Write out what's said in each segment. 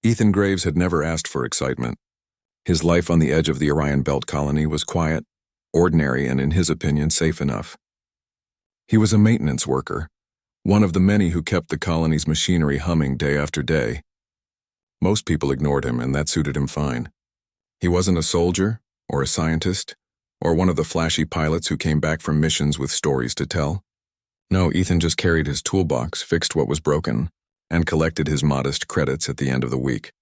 Ethan Graves had never asked for excitement. His life on the edge of the Orion Belt colony was quiet, ordinary, and in his opinion, safe enough. He was a maintenance worker, one of the many who kept the colony's machinery humming day after day. Most people ignored him, and that suited him fine. He wasn't a soldier, or a scientist, or one of the flashy pilots who came back from missions with stories to tell. No, Ethan just carried his toolbox, fixed what was broken, and collected his modest credits at the end of the week.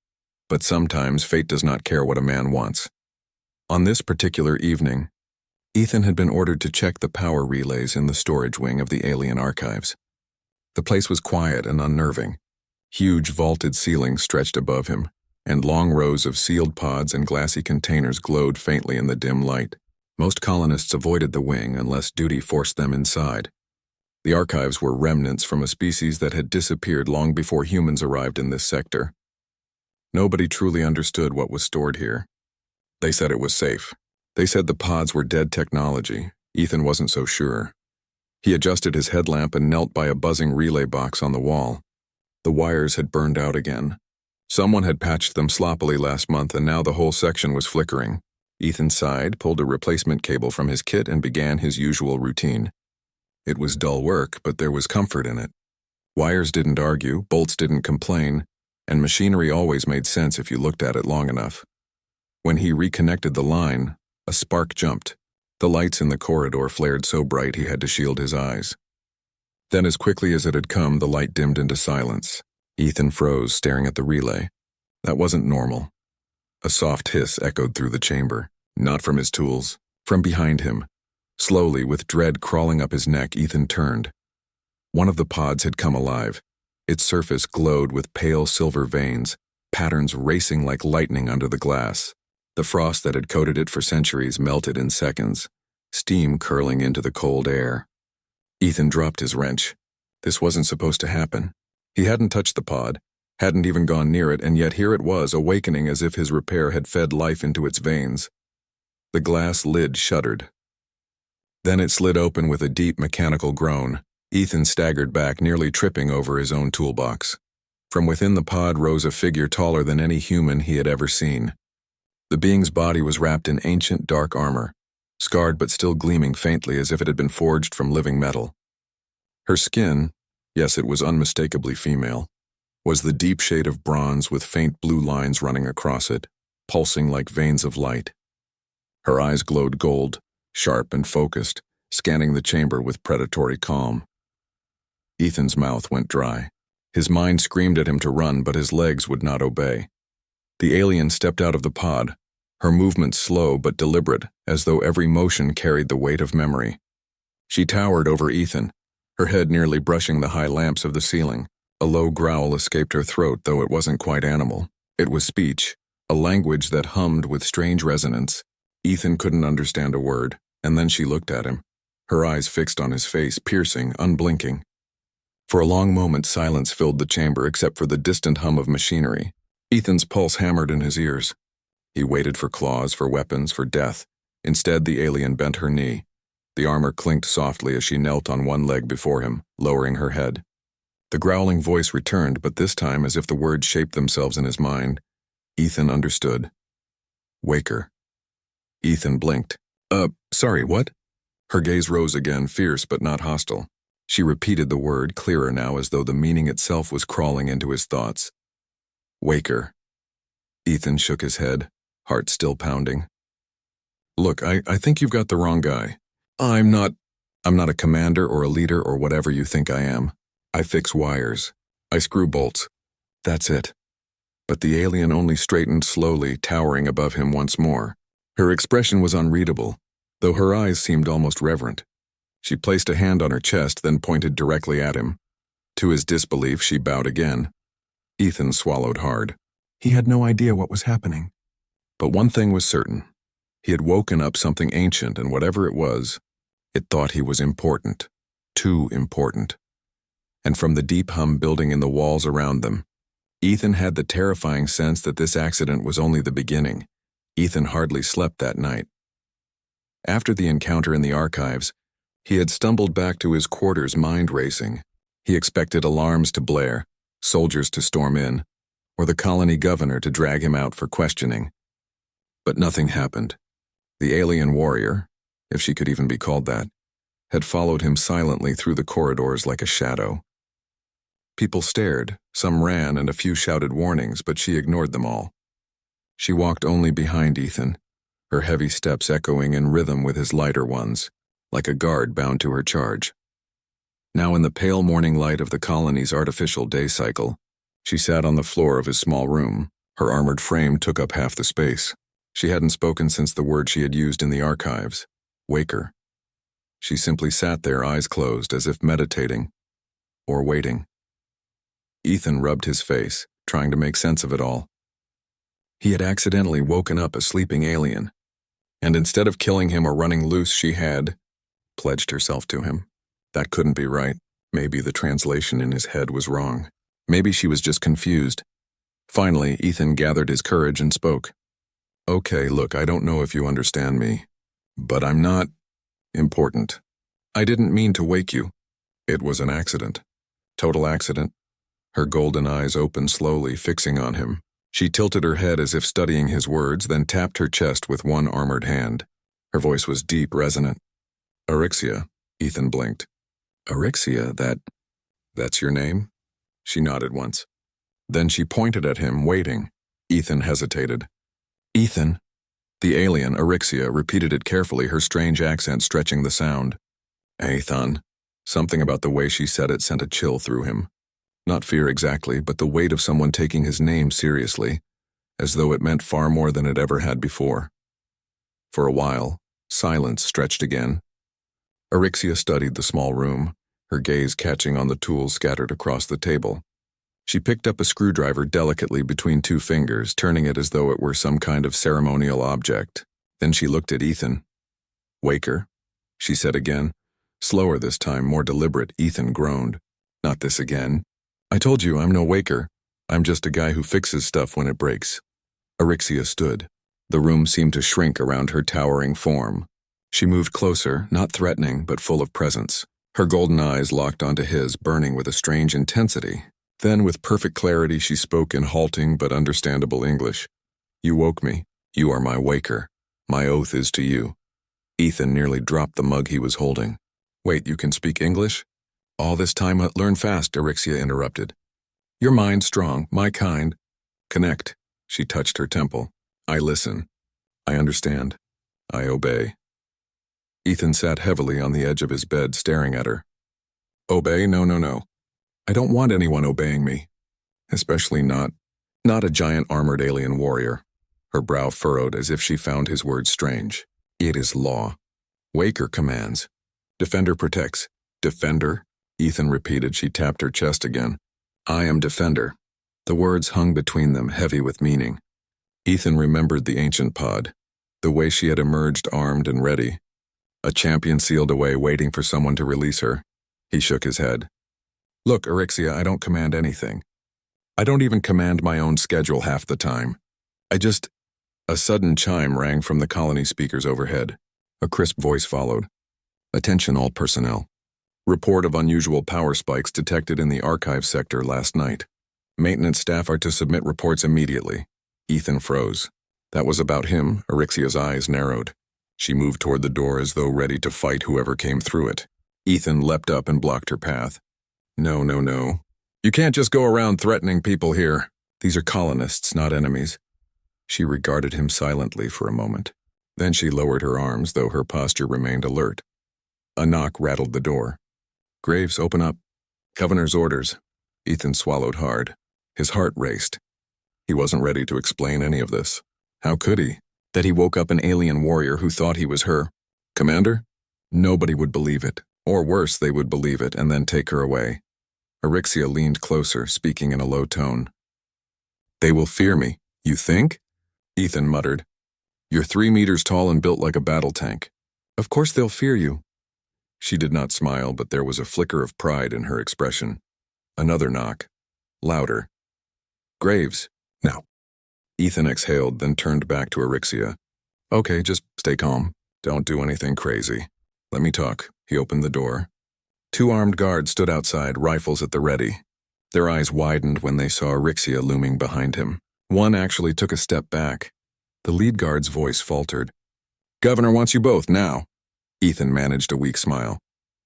But sometimes fate does not care what a man wants. On this particular evening, Ethan had been ordered to check the power relays in the storage wing of the alien archives. The place was quiet and unnerving. Huge vaulted ceilings stretched above him, and long rows of sealed pods and glassy containers glowed faintly in the dim light. Most colonists avoided the wing unless duty forced them inside. The archives were remnants from a species that had disappeared long before humans arrived in this sector. Nobody truly understood what was stored here. They said it was safe. They said the pods were dead technology. Ethan wasn't so sure. He adjusted his headlamp and knelt by a buzzing relay box on the wall. The wires had burned out again. Someone had patched them sloppily last month, and now the whole section was flickering. Ethan sighed, pulled a replacement cable from his kit, and began his usual routine. It was dull work, but there was comfort in it. Wires didn't argue, bolts didn't complain, and machinery always made sense if you looked at it long enough. When he reconnected the line, a spark jumped. The lights in the corridor flared so bright he had to shield his eyes. Then, as quickly as it had come, the light dimmed into silence. Ethan froze, staring at the relay. That wasn't normal. A soft hiss echoed through the chamber, not from his tools, from behind him. Slowly, with dread crawling up his neck, Ethan turned. One of the pods had come alive. Its surface glowed with pale silver veins, patterns racing like lightning under the glass. The frost that had coated it for centuries melted in seconds, steam curling into the cold air. Ethan dropped his wrench. This wasn't supposed to happen. He hadn't touched the pod, hadn't even gone near it, and yet here it was, awakening as if his repair had fed life into its veins. The glass lid shuddered. Then it slid open with a deep mechanical groan. Ethan staggered back, nearly tripping over his own toolbox. From within the pod rose a figure taller than any human he had ever seen. The being's body was wrapped in ancient dark armor, scarred but still gleaming faintly as if it had been forged from living metal. Her skin, yes, it was unmistakably female, was the deep shade of bronze with faint blue lines running across it, pulsing like veins of light. Her eyes glowed gold, sharp and focused, scanning the chamber with predatory calm. Ethan's mouth went dry. His mind screamed at him to run, but his legs would not obey. The alien stepped out of the pod, her movements slow but deliberate, as though every motion carried the weight of memory. She towered over Ethan, her head nearly brushing the high lamps of the ceiling. A low growl escaped her throat, though it wasn't quite animal. It was speech, a language that hummed with strange resonance. Ethan couldn't understand a word, and then she looked at him, her eyes fixed on his face, piercing, unblinking. For a long moment, silence filled the chamber except for the distant hum of machinery. Ethan's pulse hammered in his ears. He waited for claws, for weapons, for death. Instead, the alien bent her knee. The armor clinked softly as she knelt on one leg before him, lowering her head. The growling voice returned, but this time, as if the words shaped themselves in his mind, Ethan understood. Wake her. Ethan blinked. Sorry, what? Her gaze rose again, fierce but not hostile. She repeated the word, clearer now, as though the meaning itself was crawling into his thoughts. Wake her. Ethan shook his head, heart still pounding. Look, I think you've got the wrong guy. I'm not a commander or a leader or whatever you think I am. I fix wires. I screw bolts. That's it. But the alien only straightened slowly, towering above him once more. Her expression was unreadable, though her eyes seemed almost reverent. She placed a hand on her chest, then pointed directly at him. To his disbelief, she bowed again. Ethan swallowed hard. He had no idea what was happening. But one thing was certain. He had woken up something ancient, and whatever it was, it thought he was important. Too important. And from the deep hum building in the walls around them, Ethan had the terrifying sense that this accident was only the beginning. Ethan hardly slept that night. After the encounter in the archives, he had stumbled back to his quarters, mind racing. He expected alarms to blare, soldiers to storm in, or the colony governor to drag him out for questioning. But nothing happened. The alien warrior, if she could even be called that, had followed him silently through the corridors like a shadow. People stared, some ran, and a few shouted warnings, but she ignored them all. She walked only behind Ethan, her heavy steps echoing in rhythm with his lighter ones, like a guard bound to her charge. Now in the pale morning light of the colony's artificial day cycle, she sat on the floor of his small room. Her armored frame took up half the space. She hadn't spoken since the word she had used in the archives, waker. She simply sat there, eyes closed, as if meditating, or waiting. Ethan rubbed his face, trying to make sense of it all. He had accidentally woken up a sleeping alien, and instead of killing him or running loose, she had pledged herself to him. That couldn't be right. Maybe the translation in his head was wrong. Maybe she was just confused. Finally, Ethan gathered his courage and spoke. Okay, look, I don't know if you understand me, but I'm not important. I didn't mean to wake you. It was an accident. Total accident. Her golden eyes opened slowly, fixing on him. She tilted her head as if studying his words, then tapped her chest with one armored hand. Her voice was deep, resonant. Orixia, Ethan blinked. Orixia, that's your name? She nodded once. Then she pointed at him, waiting. Ethan hesitated. Ethan. The alien, Orixia, repeated it carefully, her strange accent stretching the sound. Ethan. Something about the way she said it sent a chill through him. Not fear exactly, but the weight of someone taking his name seriously, as though it meant far more than it ever had before. For a while, silence stretched again. Orixia studied the small room, her gaze catching on the tools scattered across the table. She picked up a screwdriver delicately between two fingers, turning it as though it were some kind of ceremonial object. Then she looked at Ethan. Waker, she said again. Slower this time, more deliberate. Ethan groaned. Not this again. I told you I'm no waker. I'm just a guy who fixes stuff when it breaks. Orixia stood. The room seemed to shrink around her towering form. She moved closer, not threatening, but full of presence. Her golden eyes locked onto his, burning with a strange intensity. Then, with perfect clarity, she spoke in halting but understandable English. You woke me. You are my waker. My oath is to you. Ethan nearly dropped the mug he was holding. Wait, you can speak English? All this time, learn fast, Orixia interrupted. Your mind strong, my kind. Connect. She touched her temple. I listen. I understand. I obey. Ethan sat heavily on the edge of his bed, staring at her. Obey? No. I don't want anyone obeying me. Especially not a giant armored alien warrior. Her brow furrowed as if she found his words strange. It is law. Waker commands. Defender protects. Defender? Ethan repeated. She tapped her chest again. I am defender. The words hung between them, heavy with meaning. Ethan remembered the ancient pod, the way she had emerged armed and ready. A champion sealed away, waiting for someone to release her. He shook his head. Look, Orixia, I don't command anything. I don't even command my own schedule half the time. A sudden chime rang from the colony speakers overhead. A crisp voice followed. Attention all personnel. Report of unusual power spikes detected in the archive sector last night. Maintenance staff are to submit reports immediately. Ethan froze. That was about him. Orixia's eyes narrowed. She moved toward the door as though ready to fight whoever came through it. Ethan leapt up and blocked her path. No. You can't just go around threatening people here. These are colonists, not enemies. She regarded him silently for a moment. Then she lowered her arms, though her posture remained alert. A knock rattled the door. Graves, open up. Governor's orders. Ethan swallowed hard. His heart raced. He wasn't ready to explain any of this. How could he? That he woke up an alien warrior who thought he was her. Commander? Nobody would believe it. Or worse, they would believe it and then take her away. Orixia leaned closer, speaking in a low tone. They will fear me. You think? Ethan muttered. You're 3 meters tall and built like a battle tank. Of course they'll fear you. She did not smile, but there was a flicker of pride in her expression. Another knock. Louder. Graves. No. Ethan exhaled, then turned back to Orixia. Okay, just stay calm. Don't do anything crazy. Let me talk. He opened the door. 2 armed guards stood outside, rifles at the ready. Their eyes widened when they saw Erixia looming behind him. One actually took a step back. The lead guard's voice faltered. "Governor wants you both, now." Ethan managed a weak smile.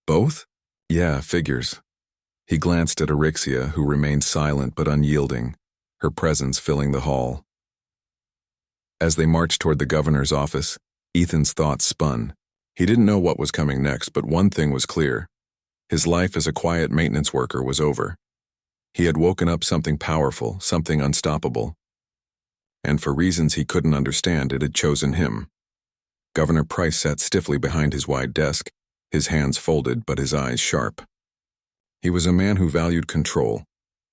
"Both?" "Yeah, figures." He glanced at Erixia, who remained silent but unyielding, her presence filling the hall. As they marched toward the governor's office, Ethan's thoughts spun. He didn't know what was coming next, but one thing was clear. His life as a quiet maintenance worker was over. He had woken up something powerful, something unstoppable. And for reasons he couldn't understand, it had chosen him. Governor Price sat stiffly behind his wide desk, his hands folded but his eyes sharp. He was a man who valued control,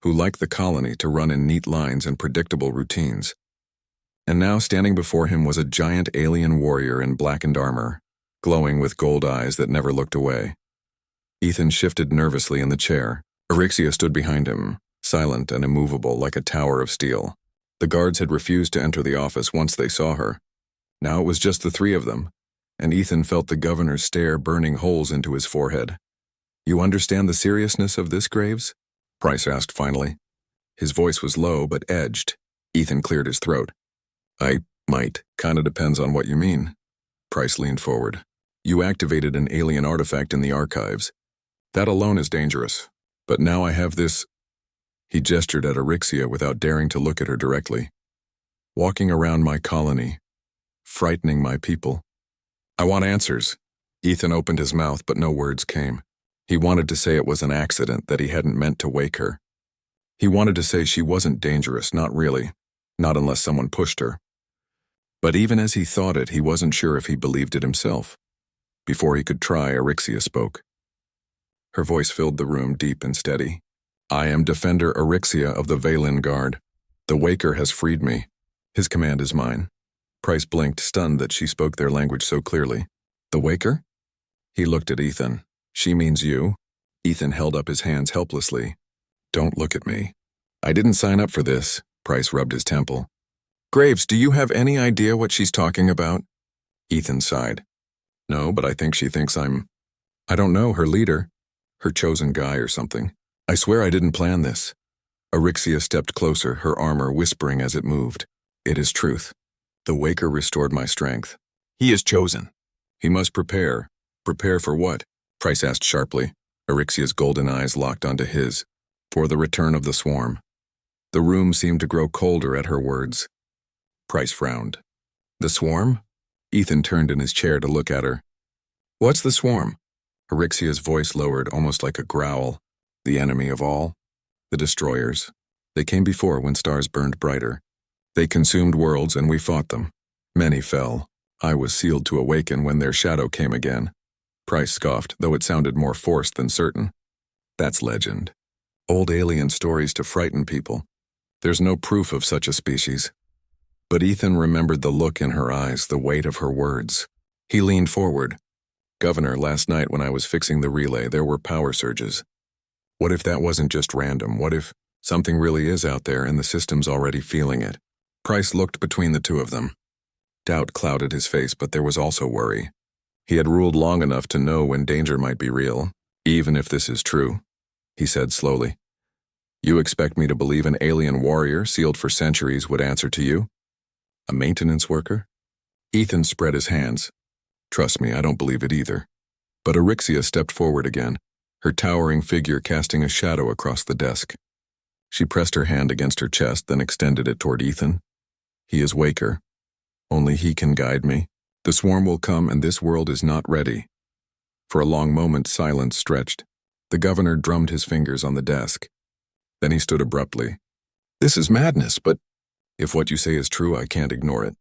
who liked the colony to run in neat lines and predictable routines. And now standing before him was a giant alien warrior in blackened armor, glowing with gold eyes that never looked away. Ethan shifted nervously in the chair. Erixia stood behind him, silent and immovable like a tower of steel. The guards had refused to enter the office once they saw her. Now it was just the three of them, and Ethan felt the governor's stare burning holes into his forehead. "You understand the seriousness of this, Graves?" Price asked finally. His voice was low but edged. Ethan cleared his throat. "I might. Kinda depends on what you mean." Price leaned forward. "You activated an alien artifact in the archives. That alone is dangerous. But now I have this—" He gestured at Erixia without daring to look at her directly. "Walking around my colony, frightening my people. I want answers." Ethan opened his mouth, but no words came. He wanted to say it was an accident, that he hadn't meant to wake her. He wanted to say she wasn't dangerous, not really, not unless someone pushed her. But even as he thought it, he wasn't sure if he believed it himself. Before he could try, Erixia spoke. Her voice filled the room, deep and steady. "I am Defender Erixia of the Valen Guard. The Waker has freed me. His command is mine." Price blinked, stunned that she spoke their language so clearly. "The Waker?" He looked at Ethan. "She means you?" Ethan held up his hands helplessly. "Don't look at me. I didn't sign up for this." Price rubbed his temple. "Graves, do you have any idea what she's talking about?" Ethan sighed. "No, but I think she thinks I don't know, her leader. Her chosen guy or something. I swear I didn't plan this." Erixia stepped closer, her armor whispering as it moved. "It is truth. The Waker restored my strength. He is chosen. He must prepare. Prepare for what?" Price asked sharply. Erixia's golden eyes locked onto his. "For the return of the swarm." The room seemed to grow colder at her words. Price frowned. "The swarm?" Ethan turned in his chair to look at her. "What's the swarm?" Erixia's voice lowered, almost like a growl. "The enemy of all? The destroyers. They came before when stars burned brighter. They consumed worlds and we fought them. Many fell. I was sealed to awaken when their shadow came again." Price scoffed, though it sounded more forced than certain. "That's legend. Old alien stories to frighten people. There's no proof of such a species." But Ethan remembered the look in her eyes, the weight of her words. He leaned forward. "Governor, last night when I was fixing the relay, there were power surges. What if that wasn't just random? What if something really is out there and the system's already feeling it?" Price looked between the two of them. Doubt clouded his face, but there was also worry. He had ruled long enough to know when danger might be real, even if this is true. He said slowly, "You expect me to believe an alien warrior sealed for centuries would answer to you? A maintenance worker?" Ethan spread his hands. "Trust me, I don't believe it either." But Erixia stepped forward again, her towering figure casting a shadow across the desk. She pressed her hand against her chest, then extended it toward Ethan. "He is Waker. Only he can guide me. The swarm will come and this world is not ready." For a long moment, silence stretched. The governor drummed his fingers on the desk. Then he stood abruptly. "This is madness, but if what you say is true, I can't ignore it.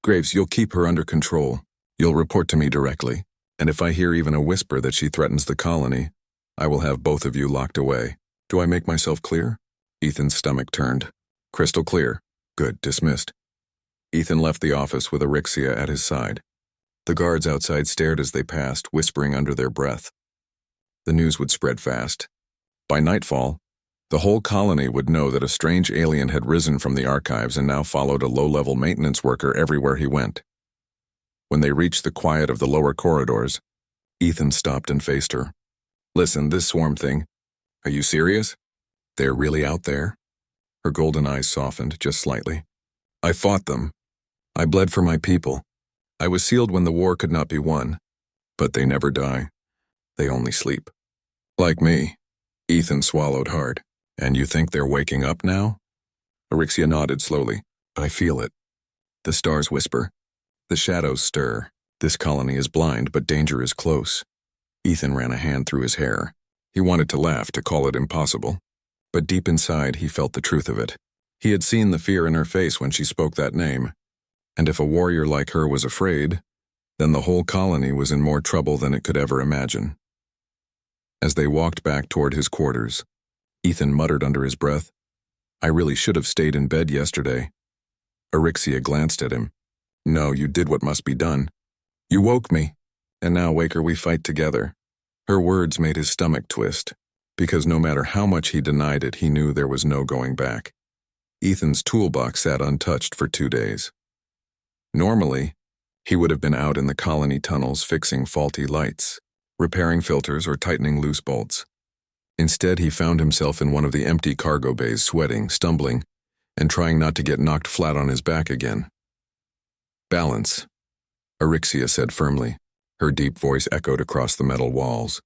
Graves, you'll keep her under control. You'll report to me directly. And if I hear even a whisper that she threatens the colony, I will have both of you locked away. Do I make myself clear?" Ethan's stomach turned. "Crystal clear. Good, dismissed." Ethan left the office with Erixia at his side. The guards outside stared as they passed, whispering under their breath. The news would spread fast. By nightfall, the whole colony would know that a strange alien had risen from the archives and now followed a low-level maintenance worker everywhere he went. When they reached the quiet of the lower corridors, Ethan stopped and faced her. "Listen, this swarm thing, are you serious?" They're really out there? Her golden eyes softened just slightly. I fought them. I bled for my people. I was sealed when the war could not be won. But they never die. They only sleep. Like me. Ethan swallowed hard. And you think they're waking up now? Orixia nodded slowly. I feel it. The stars whisper. The shadows stir. This colony is blind, but danger is close. Ethan ran a hand through his hair. He wanted to laugh, to call it impossible. But deep inside, he felt the truth of it. He had seen the fear in her face when she spoke that name. And if a warrior like her was afraid, then the whole colony was in more trouble than it could ever imagine. As they walked back toward his quarters, Ethan muttered under his breath, I really should have stayed in bed yesterday. Orixia glanced at him. No, you did what must be done. You woke me, and now, Waker, we fight together. Her words made his stomach twist, because no matter how much he denied it, he knew there was no going back. Ethan's toolbox sat untouched for 2 days. Normally, he would have been out in the colony tunnels fixing faulty lights, repairing filters, or tightening loose bolts. Instead, he found himself in one of the empty cargo bays, sweating, stumbling, and trying not to get knocked flat on his back again. Balance, Orixia said firmly. Her deep voice echoed across the metal walls.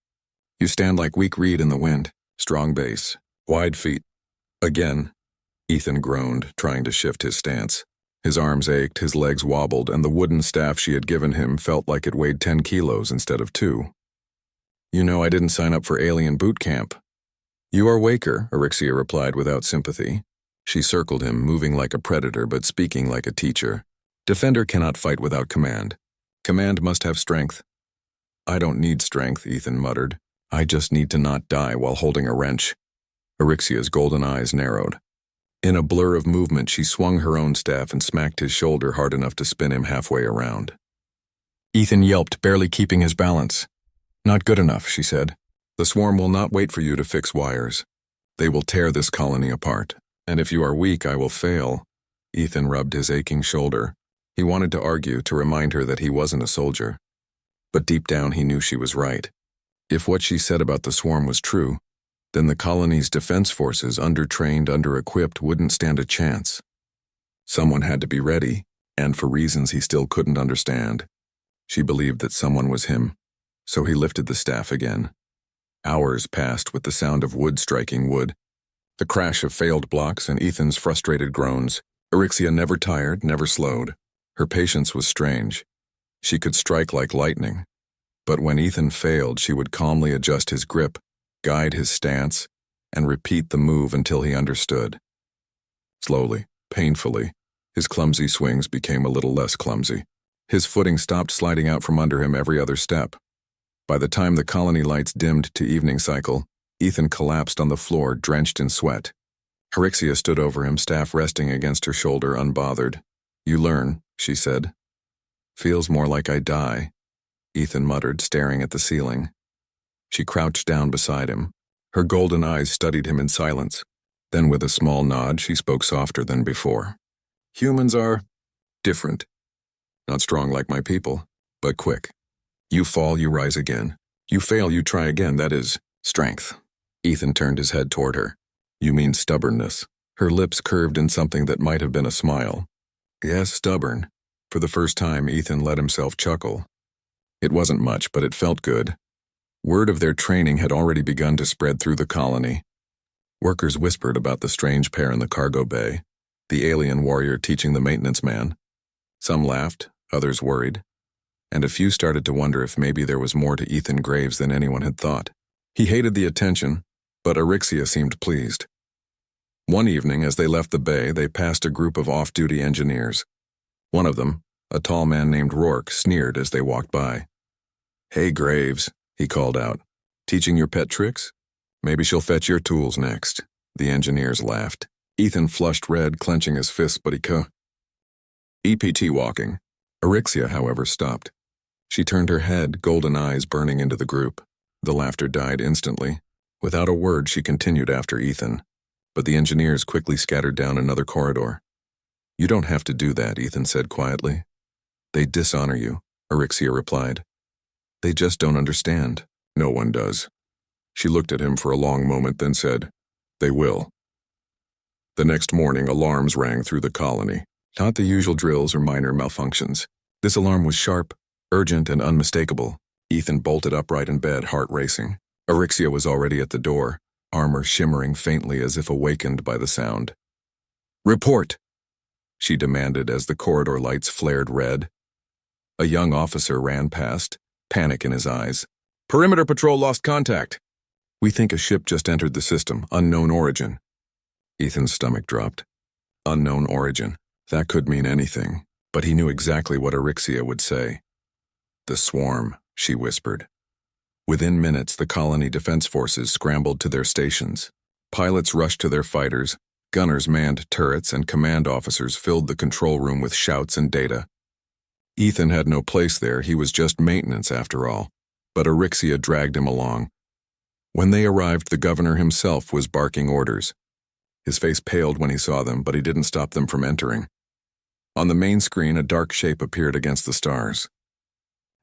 You stand like weak reed in the wind, strong base, wide feet. Again, Ethan groaned, trying to shift his stance. His arms ached, his legs wobbled, and the wooden staff she had given him felt like it weighed 10 kilos instead of 2. You know, I didn't sign up for alien boot camp. You are Waker, Orixia replied without sympathy. She circled him, moving like a predator but speaking like a teacher. Defender cannot fight without command. Command must have strength. I don't need strength, Ethan muttered. I just need to not die while holding a wrench. Orixia's golden eyes narrowed. In a blur of movement, she swung her own staff and smacked his shoulder hard enough to spin him halfway around. Ethan yelped, barely keeping his balance. Not good enough, she said. The swarm will not wait for you to fix wires. They will tear this colony apart. And if you are weak, I will fail. Ethan rubbed his aching shoulder. He wanted to argue, to remind her that he wasn't a soldier. But deep down, he knew she was right. If what she said about the swarm was true, then the colony's defense forces, undertrained, under-equipped, wouldn't stand a chance. Someone had to be ready, and for reasons he still couldn't understand. She believed that someone was him, so he lifted the staff again. Hours passed with the sound of wood striking wood, the crash of failed blocks, and Ethan's frustrated groans. Orixia never tired, never slowed. Her patience was strange. She could strike like lightning. But when Ethan failed, she would calmly adjust his grip, guide his stance, and repeat the move until he understood. Slowly, painfully, his clumsy swings became a little less clumsy. His footing stopped sliding out from under him every other step. By the time the colony lights dimmed to evening cycle, Ethan collapsed on the floor, drenched in sweat. Orixia stood over him, staff resting against her shoulder, unbothered. You learn, she said. Feels more like I die, Ethan muttered, staring at the ceiling. She crouched down beside him. Her golden eyes studied him in silence. Then with a small nod, she spoke softer than before. Humans are different. Not strong like my people, but quick. You fall, you rise again. You fail, you try again. That is strength. Ethan turned his head toward her. You mean stubbornness. Her lips curved in something that might have been a smile. Yes, stubborn. For the first time, Ethan let himself chuckle. It wasn't much, but it felt good. Word of their training had already begun to spread through the colony. Workers whispered about the strange pair in the cargo bay, the alien warrior teaching the maintenance man. Some laughed, others worried, and a few started to wonder if maybe there was more to Ethan Graves than anyone had thought. He hated the attention, but Orixia seemed pleased. One evening, as they left the bay, they passed a group of off-duty engineers. One of them, a tall man named Orcs, sneered as they walked by. Hey, Graves, he called out. Teaching your pet tricks? Maybe she'll fetch your tools next. The engineers laughed. Ethan flushed red, clenching his fists, but he EPT walking. Orixia, however, stopped. She turned her head, golden eyes burning into the group. The laughter died instantly. Without a word, she continued after Ethan. But the engineers quickly scattered down another corridor. You don't have to do that, Ethan said quietly. They dishonor you, Orixia replied. They just don't understand. No one does. She looked at him for a long moment, then said, They will. The next morning, alarms rang through the colony. Not the usual drills or minor malfunctions. This alarm was sharp, urgent, and unmistakable. Ethan bolted upright in bed, heart racing. Orixia was already at the door, armor shimmering faintly as if awakened by the sound. "Report!" she demanded as the corridor lights flared red. A young officer ran past, panic in his eyes. "Perimeter patrol lost contact. We think a ship just entered the system, unknown origin." Ethan's stomach dropped. Unknown origin. That could mean anything, but he knew exactly what Orixia would say. "The swarm," she whispered. Within minutes, the colony defense forces scrambled to their stations. Pilots rushed to their fighters, gunners manned turrets, and command officers filled the control room with shouts and data. Ethan had no place there, he was just maintenance after all, but Orixia dragged him along. When they arrived, the governor himself was barking orders. His face paled when he saw them, but he didn't stop them from entering. On the main screen, a dark shape appeared against the stars.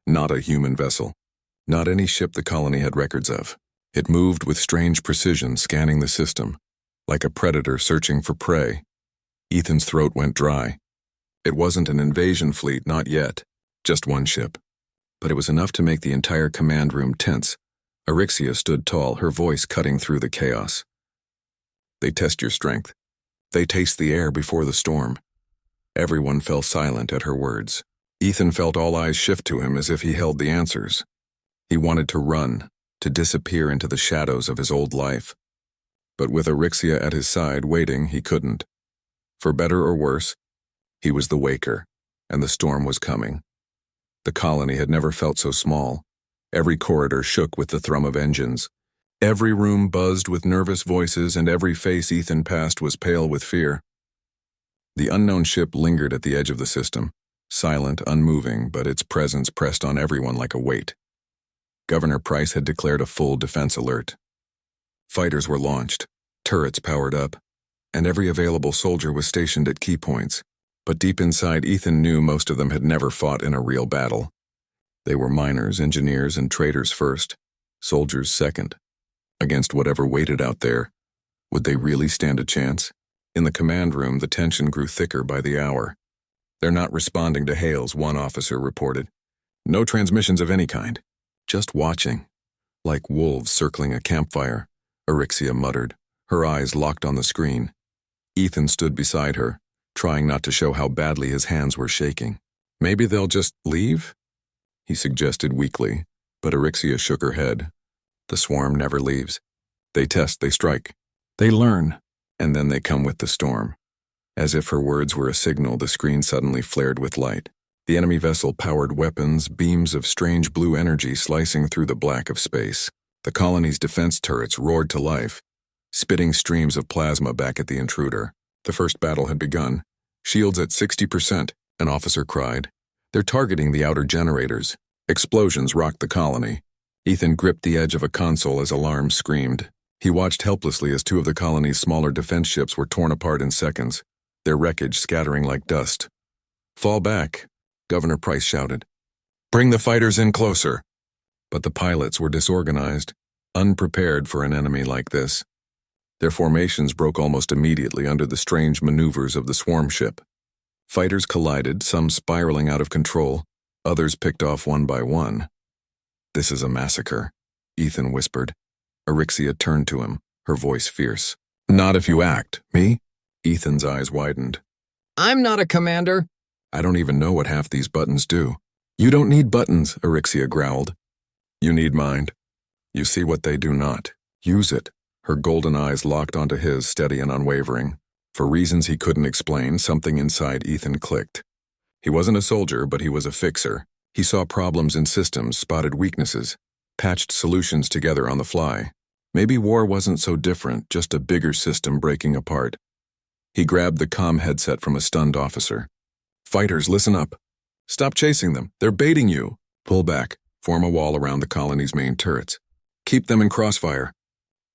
Not a human vessel. Not any ship the colony had records of. It moved with strange precision, scanning the system, like a predator searching for prey. Ethan's throat went dry. It wasn't an invasion fleet, not yet. Just one ship. But it was enough to make the entire command room tense. Orixia stood tall, her voice cutting through the chaos. "They test your strength. They taste the air before the storm." Everyone fell silent at her words. Ethan felt all eyes shift to him as if he held the answers. He wanted to run, to disappear into the shadows of his old life. But with Orixia at his side, waiting, he couldn't. For better or worse, he was the waker, and the storm was coming. The colony had never felt so small. Every corridor shook with the thrum of engines. Every room buzzed with nervous voices, and every face Ethan passed was pale with fear. The unknown ship lingered at the edge of the system, silent, unmoving, but its presence pressed on everyone like a weight. Governor Price had declared a full defense alert. Fighters were launched, turrets powered up, and every available soldier was stationed at key points. But deep inside, Ethan knew most of them had never fought in a real battle. They were miners, engineers, and traders first, soldiers second. Against whatever waited out there, would they really stand a chance? In the command room, the tension grew thicker by the hour. "They're not responding to hails," one officer reported. "No transmissions of any kind. Just watching. Like wolves circling a campfire," Orixia muttered, her eyes locked on the screen. Ethan stood beside her, trying not to show how badly his hands were shaking. "Maybe they'll just leave?" he suggested weakly, but Orixia shook her head. "The swarm never leaves. They test, they strike. They learn, and then they come with the storm." As if her words were a signal, the screen suddenly flared with light. The enemy vessel powered weapons, beams of strange blue energy slicing through the black of space. The colony's defense turrets roared to life, spitting streams of plasma back at the intruder. The first battle had begun. "Shields at 60%, an officer cried. "They're targeting the outer generators." Explosions rocked the colony. Ethan gripped the edge of a console as alarms screamed. He watched helplessly as two of the colony's smaller defense ships were torn apart in seconds, their wreckage scattering like dust. "Fall back," Governor Price shouted. "Bring the fighters in closer." But the pilots were disorganized, unprepared for an enemy like this. Their formations broke almost immediately under the strange maneuvers of the swarm ship. Fighters collided, some spiraling out of control, others picked off one by one. "This is a massacre," Ethan whispered. Orixia turned to him, her voice fierce. "Not if you act. Me?" Ethan's eyes widened. "I'm not a commander." "I don't even know what half these buttons do." "You don't need buttons," Orixia growled. "You need mind. You see what they do not. Use it." Her golden eyes locked onto his, steady and unwavering. For reasons he couldn't explain, something inside Ethan clicked. He wasn't a soldier, but he was a fixer. He saw problems in systems, spotted weaknesses, patched solutions together on the fly. Maybe war wasn't so different, just a bigger system breaking apart. He grabbed the comm headset from a stunned officer. "Fighters, listen up. Stop chasing them. They're baiting you. Pull back. Form a wall around the colony's main turrets. Keep them in crossfire."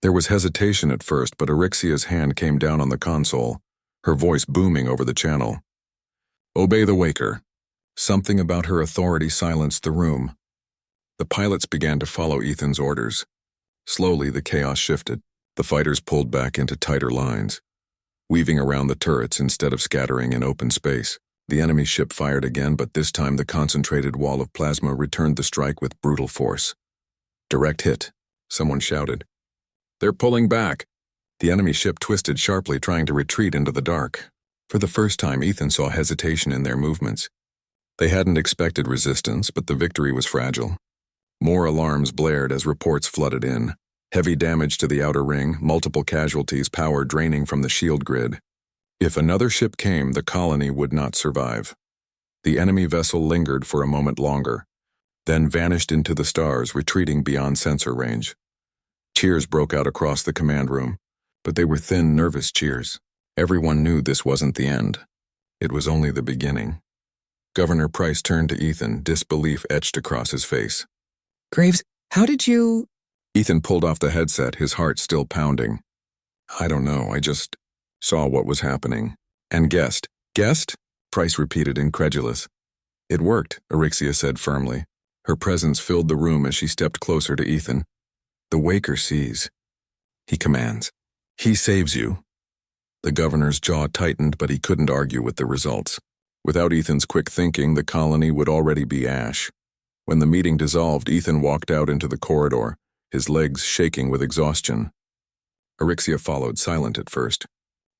There was hesitation at first, but Orixia's hand came down on the console, her voice booming over the channel. "Obey the waker." Something about her authority silenced the room. The pilots began to follow Ethan's orders. Slowly, the chaos shifted. The fighters pulled back into tighter lines, weaving around the turrets instead of scattering in open space. The enemy ship fired again, but this time the concentrated wall of plasma returned the strike with brutal force. "Direct hit," someone shouted. "They're pulling back." The enemy ship twisted sharply, trying to retreat into the dark. For the first time, Ethan saw hesitation in their movements. They hadn't expected resistance, but the victory was fragile. More alarms blared as reports flooded in. Heavy damage to the outer ring, multiple casualties, power draining from the shield grid. If another ship came, the colony would not survive. The enemy vessel lingered for a moment longer, then vanished into the stars, retreating beyond sensor range. Cheers broke out across the command room, but they were thin, nervous cheers. Everyone knew this wasn't the end. It was only the beginning. Governor Price turned to Ethan, disbelief etched across his face. Graves, how did you... Ethan pulled off the headset, his heart still pounding. "I don't know, I just saw what was happening. And guessed." "Guessed?" Price repeated, incredulous. "It worked," Orixia said firmly. Her presence filled the room as she stepped closer to Ethan. "The Waker sees. He commands. He saves you." The governor's jaw tightened, but he couldn't argue with the results. Without Ethan's quick thinking, the colony would already be ash. When the meeting dissolved, Ethan walked out into the corridor, his legs shaking with exhaustion. Orixia followed, silent at first.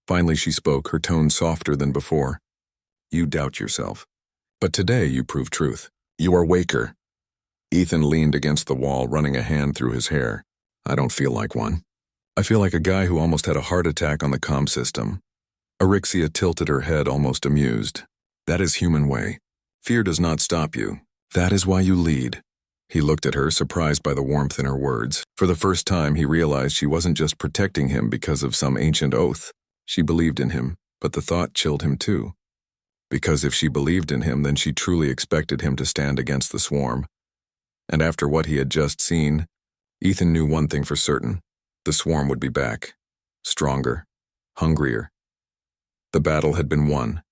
Finally she spoke, her tone softer than before. "You doubt yourself. But today you prove truth. You are Waker." Ethan leaned against the wall, running a hand through his hair. "I don't feel like one. I feel like a guy who almost had a heart attack on the comm system." Orixia tilted her head, almost amused. "That is human way. Fear does not stop you. That is why you lead." He looked at her, surprised by the warmth in her words. For the first time, he realized she wasn't just protecting him because of some ancient oath. She believed in him, but the thought chilled him too. Because if she believed in him, then she truly expected him to stand against the swarm. And after what he had just seen, Ethan knew one thing for certain. The swarm would be back. Stronger. Hungrier. The battle had been won,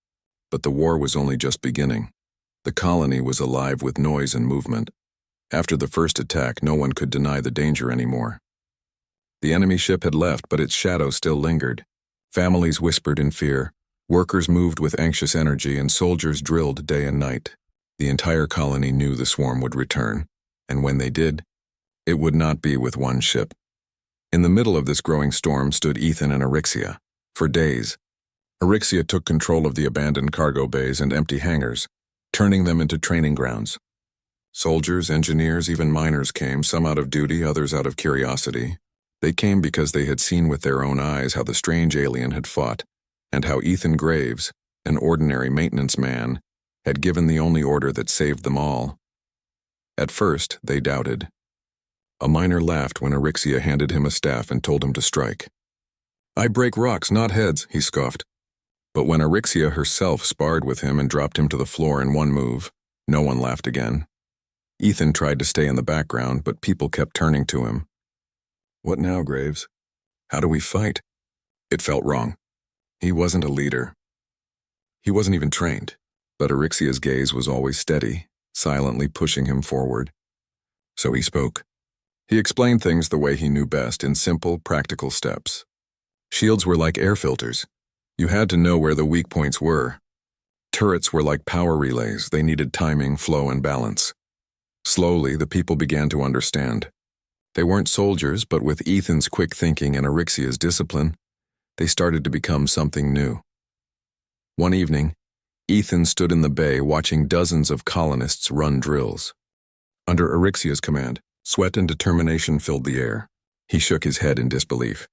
but the war was only just beginning. The colony was alive with noise and movement. After the first attack, no one could deny the danger anymore. The enemy ship had left, but its shadow still lingered. Families whispered in fear. Workers moved with anxious energy, and soldiers drilled day and night. The entire colony knew the swarm would return, and when they did, it would not be with one ship. In the middle of this growing storm stood Ethan and Orixia. For days, Orixia took control of the abandoned cargo bays and empty hangars, turning them into training grounds. Soldiers, engineers, even miners came, some out of duty, others out of curiosity. They came because they had seen with their own eyes how the strange alien had fought, and how Ethan Graves, an ordinary maintenance man, had given the only order that saved them all. At first, they doubted. A miner laughed when Orixia handed him a staff and told him to strike. "I break rocks, not heads," he scoffed. But when Orixia herself sparred with him and dropped him to the floor in one move, no one laughed again. Ethan tried to stay in the background, but people kept turning to him. "What now, Graves? How do we fight?" It felt wrong. He wasn't a leader. He wasn't even trained, but Orixia's gaze was always steady, silently pushing him forward. So he spoke. He explained things the way he knew best, in simple, practical steps. Shields were like air filters. You had to know where the weak points were. Turrets were like power relays. They needed timing, flow, and balance. Slowly, the people began to understand. They weren't soldiers, but with Ethan's quick thinking and Orixia's discipline, they started to become something new. One evening, Ethan stood in the bay watching dozens of colonists run drills. Under Orixia's command, sweat and determination filled the air. He shook his head in disbelief.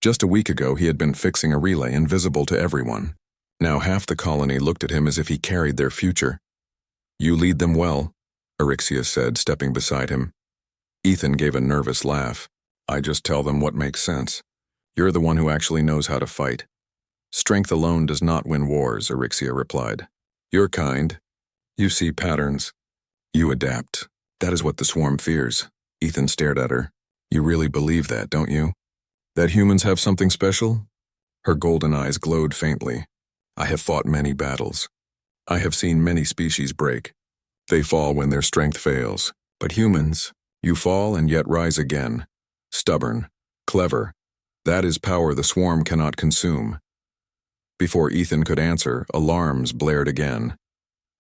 Just a week ago, he had been fixing a relay invisible to everyone. Now half the colony looked at him as if he carried their future. "You lead them well," Orixia said, stepping beside him. Ethan gave a nervous laugh. "I just tell them what makes sense. You're the one who actually knows how to fight." "Strength alone does not win wars," Orixia replied. "You're kind. You see patterns. You adapt. That is what the swarm fears." Ethan stared at her. "You really believe that, don't you? That humans have something special?" Her golden eyes glowed faintly. "I have fought many battles. I have seen many species break. They fall when their strength fails. But humans, you fall and yet rise again. Stubborn, clever, That is power the swarm cannot consume. Before Ethan could answer, alarms blared again.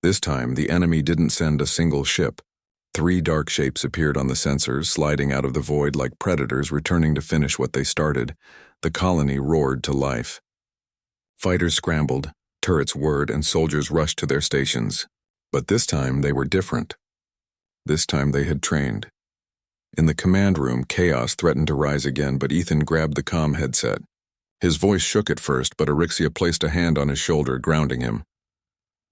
This time, the enemy didn't send a single ship. 3 dark shapes appeared on the sensors, sliding out of the void like predators returning to finish what they started. The colony roared to life. Fighters scrambled, turrets whirred, and soldiers rushed to their stations. But this time, they were different. This time, they had trained. In the command room, chaos threatened to rise again, but Ethan grabbed the comm headset. His voice shook at first, but Orixia placed a hand on his shoulder, grounding him.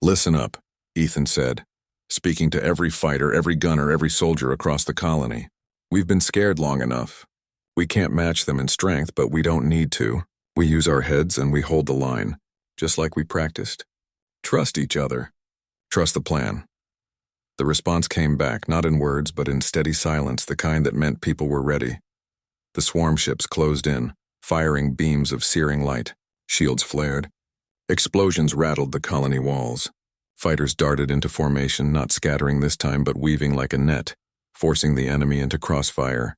"Listen up," Ethan said, speaking to every fighter, every gunner, every soldier across the colony. "We've been scared long enough. We can't match them in strength, but we don't need to. We use our heads and we hold the line, just like we practiced. Trust each other. Trust the plan." The response came back, not in words, but in steady silence, the kind that meant people were ready. The swarm ships closed in, firing beams of searing light. Shields flared. Explosions rattled the colony walls. Fighters darted into formation, not scattering this time, but weaving like a net, forcing the enemy into crossfire.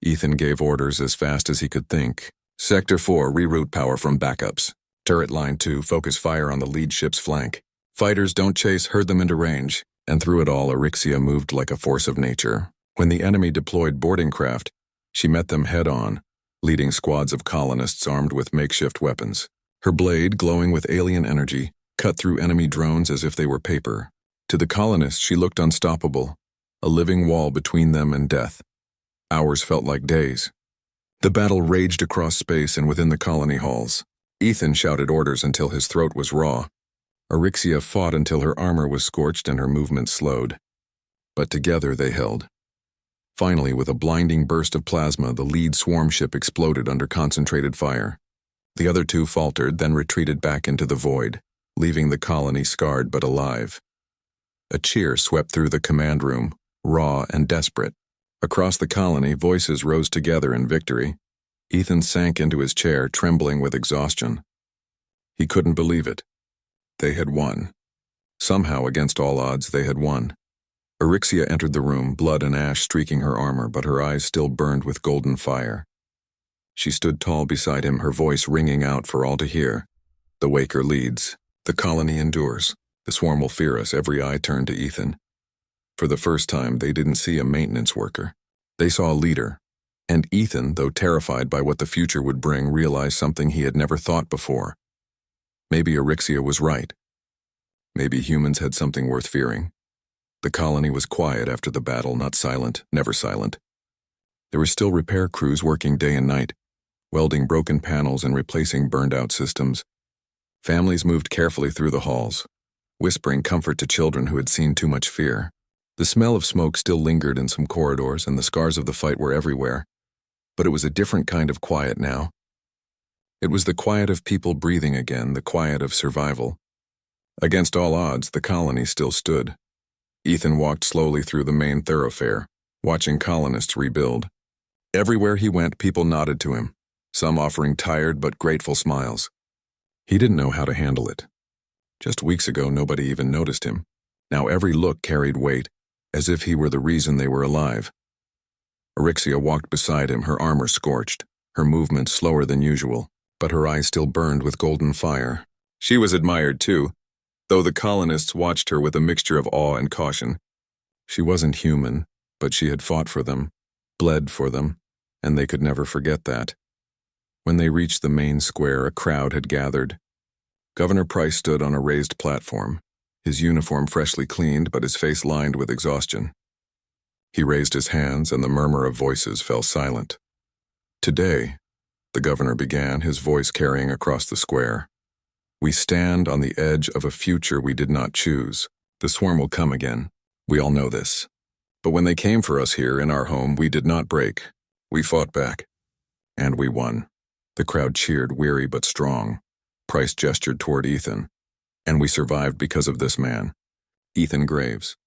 Ethan gave orders as fast as he could think. "Sector 4, reroute power from backups. Turret line 2, focus fire on the lead ship's flank. Fighters, don't chase, herd them into range." And through it all, Orixia moved like a force of nature. When the enemy deployed boarding craft, she met them head-on, leading squads of colonists armed with makeshift weapons. Her blade, glowing with alien energy, cut through enemy drones as if they were paper. To the colonists, she looked unstoppable, a living wall between them and death. Hours felt like days. The battle raged across space and within the colony halls. Ethan shouted orders until his throat was raw. Orixia fought until her armor was scorched and her movement slowed. But together they held. Finally, with a blinding burst of plasma, the lead swarm ship exploded under concentrated fire. The other 2 faltered, then retreated back into the void, leaving the colony scarred but alive. A cheer swept through the command room, raw and desperate. Across the colony, voices rose together in victory. Ethan sank into his chair, trembling with exhaustion. He couldn't believe it. They had won. Somehow, against all odds, they had won. Orixia entered the room, blood and ash streaking her armor, but her eyes still burned with golden fire. She stood tall beside him, her voice ringing out for all to hear. "The Waker leads. The colony endures. The swarm will fear us." Every eye turned to Ethan. For the first time, they didn't see a maintenance worker. They saw a leader. And Ethan, though terrified by what the future would bring, realized something he had never thought before. Maybe Orixia was right. Maybe humans had something worth fearing. The colony was quiet after the battle, not silent, never silent. There were still repair crews working day and night, welding broken panels and replacing burned-out systems. Families moved carefully through the halls, whispering comfort to children who had seen too much fear. The smell of smoke still lingered in some corridors, and the scars of the fight were everywhere. But it was a different kind of quiet now. It was the quiet of people breathing again, the quiet of survival. Against all odds, the colony still stood. Ethan walked slowly through the main thoroughfare, watching colonists rebuild. Everywhere he went, people nodded to him, some offering tired but grateful smiles. He didn't know how to handle it. Just weeks ago, nobody even noticed him. Now every look carried weight, as if he were the reason they were alive. Orixia walked beside him, her armor scorched, her movements slower than usual, but her eyes still burned with golden fire. She was admired too, though the colonists watched her with a mixture of awe and caution. She wasn't human, but she had fought for them, bled for them, and they could never forget that. When they reached the main square, a crowd had gathered. Governor Price stood on a raised platform, his uniform freshly cleaned but his face lined with exhaustion. He raised his hands and the murmur of voices fell silent. "Today," the governor began, his voice carrying across the square, "we stand on the edge of a future we did not choose. The swarm will come again. We all know this. But when they came for us here in our home, we did not break. We fought back. And we won." The crowd cheered, weary but strong. Price gestured toward Ethan. "And we survived because of this man, Ethan Graves.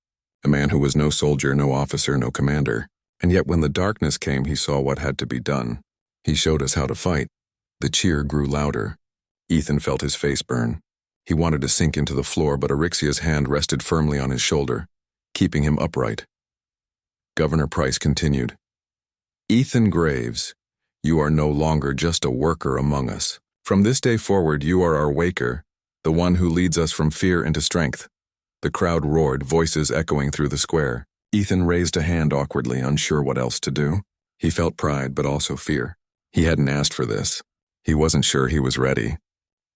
A man who was no soldier, no officer, no commander. And yet when the darkness came, he saw what had to be done. He showed us how to fight." The cheer grew louder. Ethan felt his face burn. He wanted to sink into the floor, but Orixia's hand rested firmly on his shoulder, keeping him upright. Governor Price continued, "Ethan Graves, You are no longer just a worker among us. From this day forward, you are our waker, the one who leads us from fear into strength." The crowd roared, voices echoing through the square. Ethan raised a hand awkwardly, unsure what else to do. He felt pride, but also fear. He hadn't asked for this. He wasn't sure he was ready.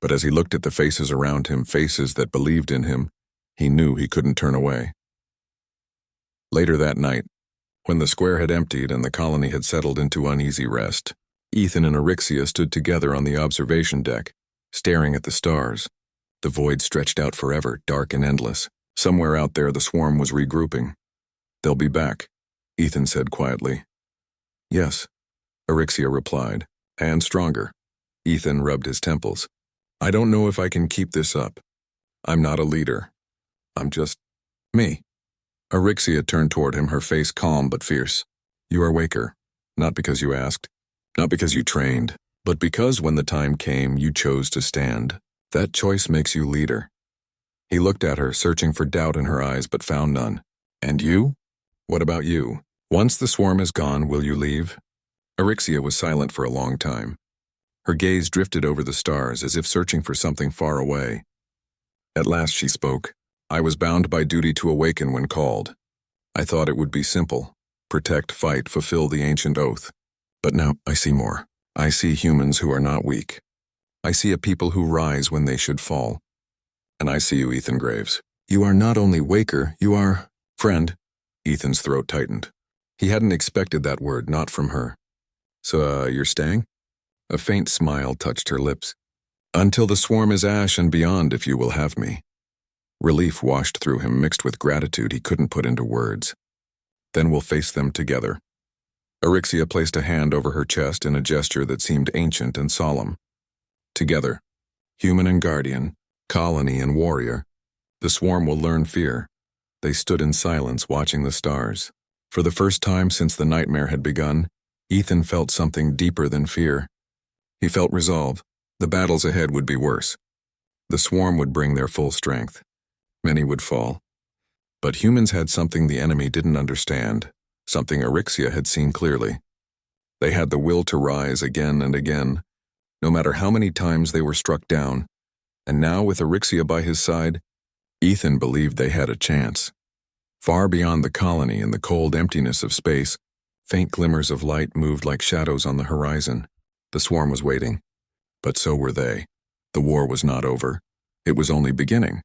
But as he looked at the faces around him, faces that believed in him, he knew he couldn't turn away. Later that night, when the square had emptied and the colony had settled into uneasy rest, Ethan and Orixia stood together on the observation deck, staring at the stars. The void stretched out forever, dark and endless. Somewhere out there the swarm was regrouping. "They'll be back," Ethan said quietly. "Yes," Orixia replied, "and stronger." Ethan rubbed his temples. "I don't know if I can keep this up. I'm not a leader. I'm just me." Orixia turned toward him, her face calm but fierce. "You are waker, not because you asked, not because you trained, but because when the time came, you chose to stand. That choice makes you leader." He looked at her, searching for doubt in her eyes, but found none. "And you? What about you? Once the swarm is gone, will you leave?" Orixia was silent for a long time. Her gaze drifted over the stars as if searching for something far away. At last she spoke. "I was bound by duty to awaken when called. I thought it would be simple. Protect, fight, fulfill the ancient oath. But now I see more. I see humans who are not weak. I see a people who rise when they should fall. And I see you, Ethan Graves. You are not only waker, you are friend." Ethan's throat tightened. He hadn't expected that word, not from her. "So, you're staying?" A faint smile touched her lips. "Until the swarm is ash and beyond, if you will have me." Relief washed through him, mixed with gratitude he couldn't put into words. "Then we'll face them together." Orixia placed a hand over her chest in a gesture that seemed ancient and solemn. Together, human and guardian, colony and warrior, the swarm will learn fear. They stood in silence, watching the stars. For the first time since the nightmare had begun, Ethan felt something deeper than fear. He felt resolve. The battles ahead would be worse. The swarm would bring their full strength. Many would fall. But humans had something the enemy didn't understand, something Orixia had seen clearly. They had the will to rise again and again, no matter how many times they were struck down. And now, with Orixia by his side, Ethan believed they had a chance. Far beyond the colony in the cold emptiness of space, faint glimmers of light moved like shadows on the horizon. The swarm was waiting. But so were they. The war was not over. It was only beginning.